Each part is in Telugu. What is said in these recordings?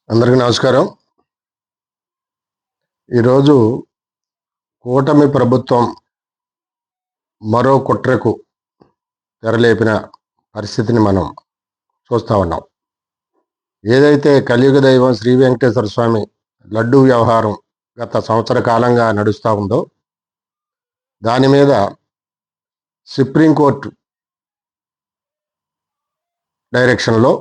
అందరికీ నమస్కారం. ఈరోజు కూటమి ప్రభుత్వం మరో కుట్రకు తెరలేపిన పరిస్థితిని మనం చూస్తూ ఉన్నాం. ఏదైతే కలియుగ దైవం శ్రీ వెంకటేశ్వర స్వామి లడ్డూ వ్యవహారం గత సంవత్సర కాలంగా నడుస్తూ ఉందో, దాని మీద సుప్రీంకోర్టు డైరెక్షన్లో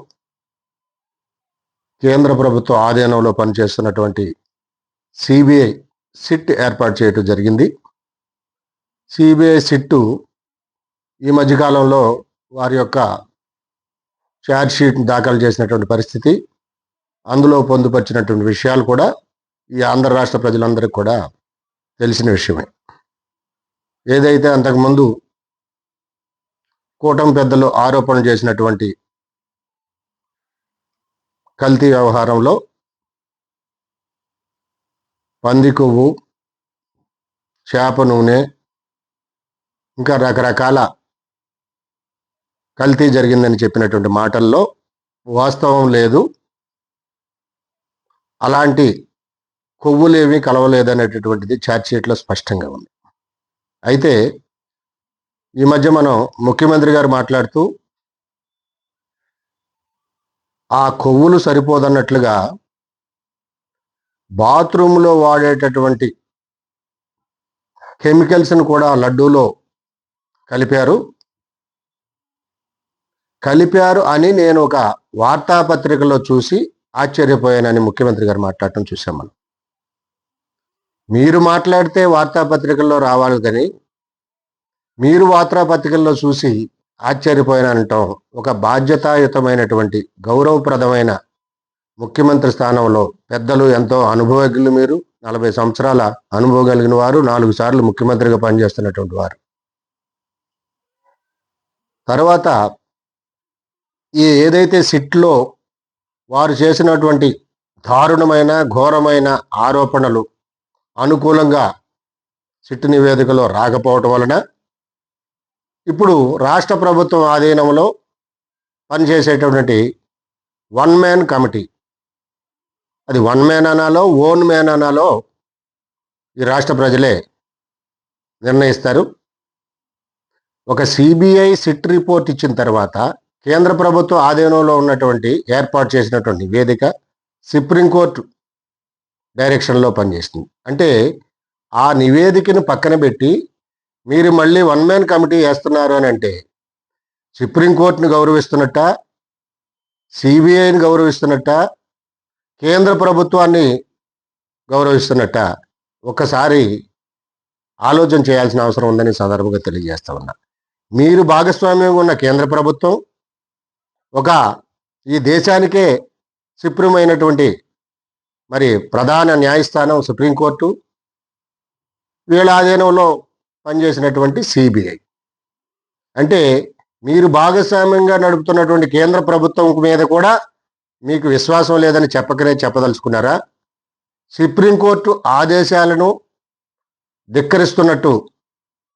కేంద్ర ప్రభుత్వ ఆధీనంలో పనిచేస్తున్నటువంటి సిబిఐ సిట్ ఏర్పాటు చేయడం జరిగింది. సిబిఐ సిట్టు ఈ మధ్యకాలంలో వారి యొక్క ఛార్జ్ షీట్ దాఖలు చేసినటువంటి పరిస్థితి, అందులో పొందుపరిచినటువంటి విషయాలు కూడా ఈ ఆంధ్ర రాష్ట్ర ప్రజలందరికీ కూడా తెలిసిన విషయమే. ఏదైతే అంతకుముందు కూటమి పెద్దలు ఆరోపణలు చేసినటువంటి కల్తీ వ్యవహారంలో పంది కొవ్వు, చేప నూనె, ఇంకా రకరకాల కల్తీ జరిగిందని చెప్పినటువంటి మాటల్లో వాస్తవం లేదు, అలాంటి కొవ్వులేవి కలవలేదనేటటువంటిది ఛార్జ్షీట్లో స్పష్టంగా ఉంది. అయితే ఈ మధ్య మనం ముఖ్యమంత్రి గారు మాట్లాడుతూ ఆ కొవ్వులు సరిపోదన్నట్లుగా బాత్రూంలో వాడేటటువంటి కెమికల్స్ని కూడా లడ్డూలో కలిపారు అని నేను ఒక వార్తాపత్రికలో చూసి ఆశ్చర్యపోయానని ముఖ్యమంత్రి గారు మాట్లాడటం చూసాం. మనం మీరు మాట్లాడితే వార్తాపత్రికల్లో రావాలి, కానీ మీరు వార్తాపత్రికల్లో చూసి ఆశ్చర్యపోయానంటాం ఒక బాధ్యతాయుతమైనటువంటి గౌరవప్రదమైన ముఖ్యమంత్రి స్థానంలో పెద్దలు, ఎంతో అనుభవజ్ఞులు, మీరు 40 సంవత్సరాల అనుభవం కలిగిన వారు, 4 సార్లు ముఖ్యమంత్రిగా పనిచేస్తున్నటువంటి వారు. తర్వాత ఏదైతే సిట్లో వారు చేసినటువంటి దారుణమైన ఘోరమైన ఆరోపణలు అనుకూలంగా సిట్ నివేదికలో రాకపోవటం వలన ఇప్పుడు రాష్ట్ర ప్రభుత్వం ఆధీనంలో పనిచేసేటటువంటి వన్ మ్యాన్ కమిటీ, అది వన్ మ్యాన్ అనాలో ఓన్ మ్యాన్ అనాలో ఈ రాష్ట్ర ప్రజలే నిర్ణయిస్తారు. ఒక సిబిఐ సిట్ రిపోర్ట్ ఇచ్చిన తర్వాత కేంద్ర ప్రభుత్వ ఆధీనంలో ఉన్నటువంటి ఏర్పాటు చేసినటువంటి నివేదిక సుప్రీంకోర్టు డైరెక్షన్లో పనిచేస్తుంది. అంటే ఆ నివేదికను పక్కన పెట్టి మీరు మళ్ళీ వన్ మ్యాన్ కమిటీ వేస్తున్నారు అని అంటే సుప్రీంకోర్టును గౌరవిస్తున్నట్ట, సిబిఐని గౌరవిస్తున్నట్ట, కేంద్ర ప్రభుత్వాన్ని గౌరవిస్తున్నట్ట ఒక్కసారి ఆలోచన చేయాల్సిన అవసరం ఉందని సందర్భంగా తెలియజేస్తా ఉన్నా. మీరు భాగస్వామ్యంగా ఉన్న కేంద్ర ప్రభుత్వం, ఒక ఈ దేశానికే సుప్రీమైనటువంటి మరి ప్రధాన న్యాయస్థానం సుప్రీంకోర్టు, వీళ్ళ ఆధీనంలో పనిచేసినటువంటి సిబిఐ, అంటే మీరు భాగస్వామ్యంగా నడుపుతున్నటువంటి కేంద్ర ప్రభుత్వం మీద కూడా మీకు విశ్వాసం లేదని చెప్పదలుచుకున్నారా? సుప్రీంకోర్టు ఆదేశాలను ధిక్కరిస్తున్నట్టు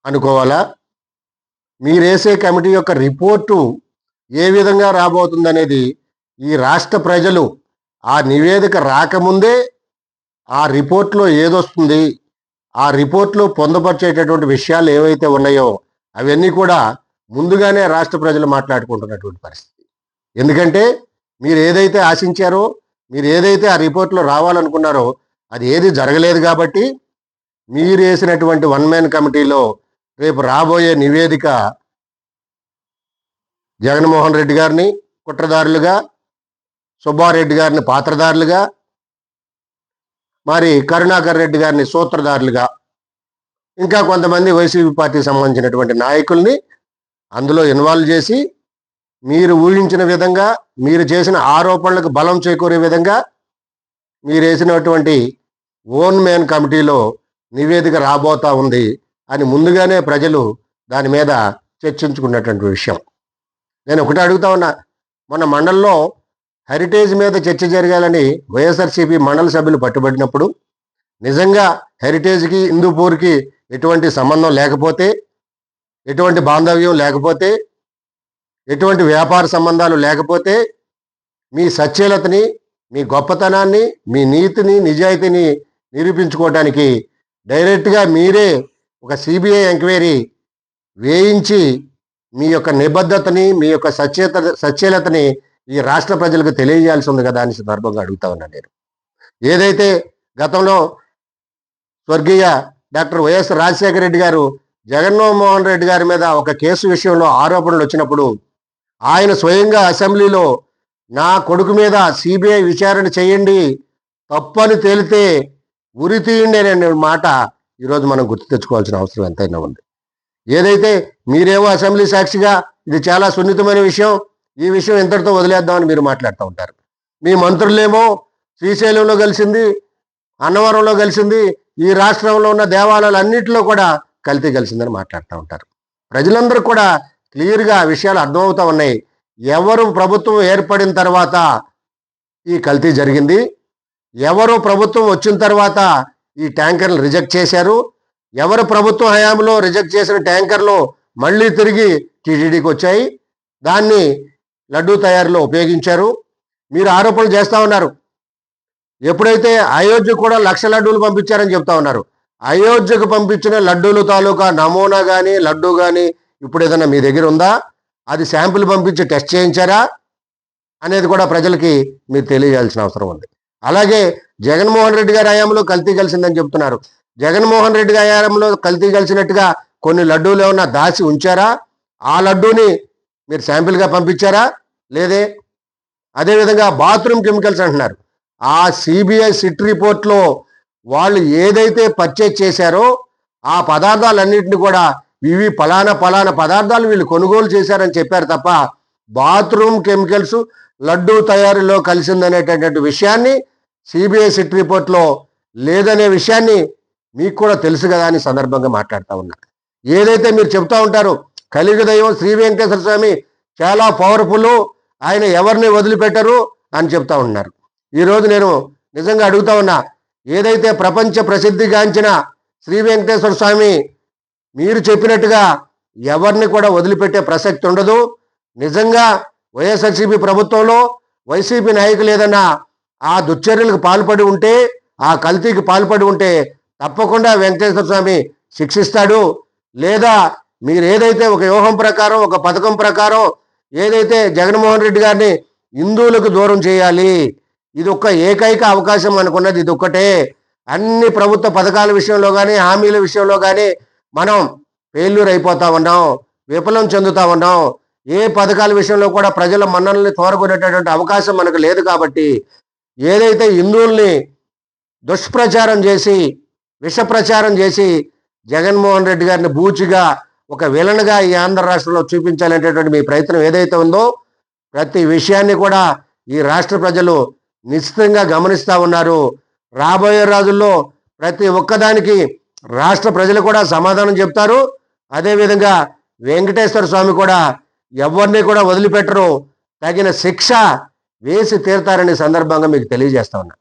అనుకోవాలా? మీరేసే కమిటీ యొక్క రిపోర్టు ఏ విధంగా రాబోతుందనేది ఈ రాష్ట్ర ప్రజలు ఆ నివేదిక రాకముందే ఆ రిపోర్ట్లో ఏదొస్తుంది, ఆ రిపోర్ట్లో పొందుపరిచేటటువంటి విషయాలు ఏవైతే ఉన్నాయో అవన్నీ కూడా ముందుగానే రాష్ట్ర ప్రజలు మాట్లాడుకుంటున్నటువంటి పరిస్థితి. ఎందుకంటే మీరు ఏదైతే ఆశించారో, మీరు ఏదైతే ఆ రిపోర్ట్లో రావాలనుకున్నారో అది ఏది జరగలేదు. కాబట్టి మీరు వేసినటువంటి వన్ మ్యాన్ కమిటీలో రేపు రాబోయే నివేదిక జగన్మోహన్ రెడ్డి గారిని కుట్రదారులుగా, సుబ్బారెడ్డి గారిని పాత్రదారులుగా, మరి కరుణాకర్ రెడ్డి గారిని సూత్రధారులుగా, ఇంకా కొంతమంది వైసీపీ పార్టీకి సంబంధించినటువంటి నాయకుల్ని అందులో ఇన్వాల్వ్ చేసి మీరు ఊహించిన విధంగా, మీరు చేసిన ఆరోపణలకు బలం చేకూరే విధంగా మీరు వేసినటువంటి ఓన్ మ్యాన్ కమిటీలో నివేదిక రాబోతా ఉంది అని ముందుగానే ప్రజలు దాని మీద చర్చించుకున్నటువంటి విషయం. నేను ఒకటి అడుగుతా ఉన్నా, మన మండలంలో హెరిటేజ్ మీద చర్చ జరగాలని వైఎస్ఆర్సీపీ మండల సభ్యులు పట్టుబడినప్పుడు, నిజంగా హెరిటేజ్కి హిందూపూర్కి ఎటువంటి సంబంధం లేకపోతే, ఎటువంటి బాంధవ్యం లేకపోతే, ఎటువంటి వ్యాపార సంబంధాలు లేకపోతే, మీ సచ్ఛీలతని మీ గొప్పతనాన్ని, మీ నీతిని, నిజాయితీని నిరూపించుకోవడానికి డైరెక్ట్గా మీరే ఒక సిబిఐ ఎంక్వైరీ వేయించి మీ యొక్క నిబద్ధతని, మీ యొక్క సచ్యలతని ఈ రాష్ట్ర ప్రజలకు తెలియజేయాల్సి ఉంది కదా అని సందర్భంగా అడుగుతా ఉన్నాను నేను. ఏదైతే గతంలో స్వర్గీయ డాక్టర్ వైఎస్ రాజశేఖర రెడ్డి గారు జగన్మోహన్ రెడ్డి గారి మీద ఒక కేసు విషయంలో ఆరోపణలు వచ్చినప్పుడు ఆయన స్వయంగా అసెంబ్లీలో నా కొడుకు మీద సిబిఐ విచారణ చేయండి, తప్పని తేలితే ఉరి తీయండి అనే మాట ఈరోజు మనం గుర్తు తెచ్చుకోవాల్సిన అవసరం ఎంతైనా ఉంది. ఏదైతే మీరేమో అసెంబ్లీ సాక్షిగా ఇది చాలా సున్నితమైన విషయం, ఈ విషయం ఇంతటితో వదిలేద్దామని మీరు మాట్లాడుతూ ఉంటారు. మీ మంత్రులేమో శ్రీశైలంలో కలిసింది, అన్నవరంలో కలిసింది, ఈ రాష్ట్రంలో ఉన్న దేవాలయాలన్నింటిలో కూడా కల్తీ కలిసిందని మాట్లాడుతూ ఉంటారు. ప్రజలందరూ కూడా క్లియర్గా ఆ విషయాలు అర్థమవుతా ఉన్నాయి. ఎవరు ప్రభుత్వం ఏర్పడిన తర్వాత ఈ కల్తీ జరిగింది, ఎవరు ప్రభుత్వం వచ్చిన తర్వాత ఈ ట్యాంకర్లు రిజెక్ట్ చేశారు, ఎవరు ప్రభుత్వం హయాంలో రిజెక్ట్ చేసిన ట్యాంకర్లు మళ్ళీ తిరిగి టీటీడీకి వచ్చాయి, దాన్ని లడ్డూ తయారీలో ఉపయోగించారు. మీరు ఆరోపణలు చేస్తూ ఉన్నారు. ఎప్పుడైతే అయోధ్య కూడా 1,00,000 లడ్డూలు పంపించారని చెప్తా ఉన్నారు. అయోధ్యకు పంపించిన లడ్డూలు తాలూకా నమూనా కానీ లడ్డూ కానీ ఇప్పుడు ఏదైనా మీ దగ్గర ఉందా? అది శాంపుల్ పంపించి టెస్ట్ చేయించారా అనేది కూడా ప్రజలకి మీరు తెలియజేయాల్సిన అవసరం ఉంది. అలాగే జగన్మోహన్ రెడ్డి గారి హయాంలో కల్తీ కలిసిందని చెప్తున్నారు. జగన్మోహన్ రెడ్డి గారి హయాంలో కల్తీ కలిసినట్టుగా కొన్ని లడ్డూలు ఏమన్నా దాచి ఉంచారా? ఆ లడ్డూని మీరు శాంపిల్గా పంపించారా? లేదే. అదేవిధంగా బాత్రూమ్ కెమికల్స్ అంటున్నారు. ఆ సిబిఐ సిట్ రిపోర్ట్లో వాళ్ళు ఏదైతే పర్చేజ్ చేశారో ఆ పదార్థాలన్నింటినీ కూడా ఇవి ఫలానా పదార్థాలు వీళ్ళు కొనుగోలు చేశారని చెప్పారు తప్ప బాత్రూమ్ కెమికల్స్ లడ్డూ తయారీలో కలిసిందనేటటువంటి విషయాన్ని సిబిఐ సిట్ రిపోర్ట్లో లేదనే విషయాన్ని మీకు కూడా తెలుసు కదా అని సందర్భంగా మాట్లాడుతూ ఉన్నా. ఏదైతే మీరు చెప్తా ఉంటారో కలియుగ దైవం శ్రీ వెంకటేశ్వర స్వామి చాలా పవర్ఫుల్, ఆయన ఎవరిని వదిలిపెట్టరు అని చెప్తా ఉన్నారు. ఈరోజు నేను నిజంగా అడుగుతా ఉన్నా, ఏదైతే ప్రపంచ ప్రసిద్ధిగాంచిన శ్రీ వెంకటేశ్వర స్వామి మీరు చెప్పినట్టుగా ఎవరిని కూడా వదిలిపెట్టే ప్రసక్తి ఉండదు. నిజంగా వైఎస్ఆర్సీపీ ప్రభుత్వంలో వైసీపీ నాయకులు ఏదన్నా ఆ దుశ్చర్యలకు పాల్పడి ఉంటే, ఆ కల్తీకి పాల్పడి ఉంటే తప్పకుండా వెంకటేశ్వర స్వామి శిక్షిస్తాడు. లేదా మీరు ఏదైతే ఒక వ్యూహం ప్రకారం, ఒక పథకం ప్రకారం ఏదైతే జగన్మోహన్ రెడ్డి గారిని హిందువులకు దూరం చేయాలి, ఇది ఒక్క ఏకైక అవకాశం అనుకున్నది ఇది ఒక్కటే. అన్ని ప్రభుత్వ పథకాల విషయంలో కానీ హామీల విషయంలో కానీ మనం ఫెయిల్యూర్ అయిపోతా ఉన్నాం, విఫలం చెందుతా ఉన్నాం. ఏ పథకాల విషయంలో కూడా ప్రజల మన్ననల్ని తోరగొనేటటువంటి అవకాశం మనకు లేదు. కాబట్టి ఏదైతే హిందువుల్ని దుష్ప్రచారం చేసి విష ప్రచారం చేసి జగన్మోహన్ రెడ్డి గారిని బూచిగా ఒక విలన్గా ఈ ఆంధ్ర రాష్ట్రంలో చూపించాలనేటటువంటి మీ ప్రయత్నం ఏదైతే ఉందో ప్రతి విషయాన్ని కూడా ఈ రాష్ట్ర ప్రజలు నిశ్చితంగా గమనిస్తూ ఉన్నారు. రాబోయే రోజుల్లో ప్రతి ఒక్కదానికి రాష్ట్ర ప్రజలు కూడా సమాధానం చెప్తారు. అదేవిధంగా వెంకటేశ్వర స్వామి కూడా ఎవరిని కూడా వదిలిపెట్టరు, తగిన శిక్ష వేసి తీరుతారనే సందర్భంగా మీకు తెలియజేస్తా ఉన్నా.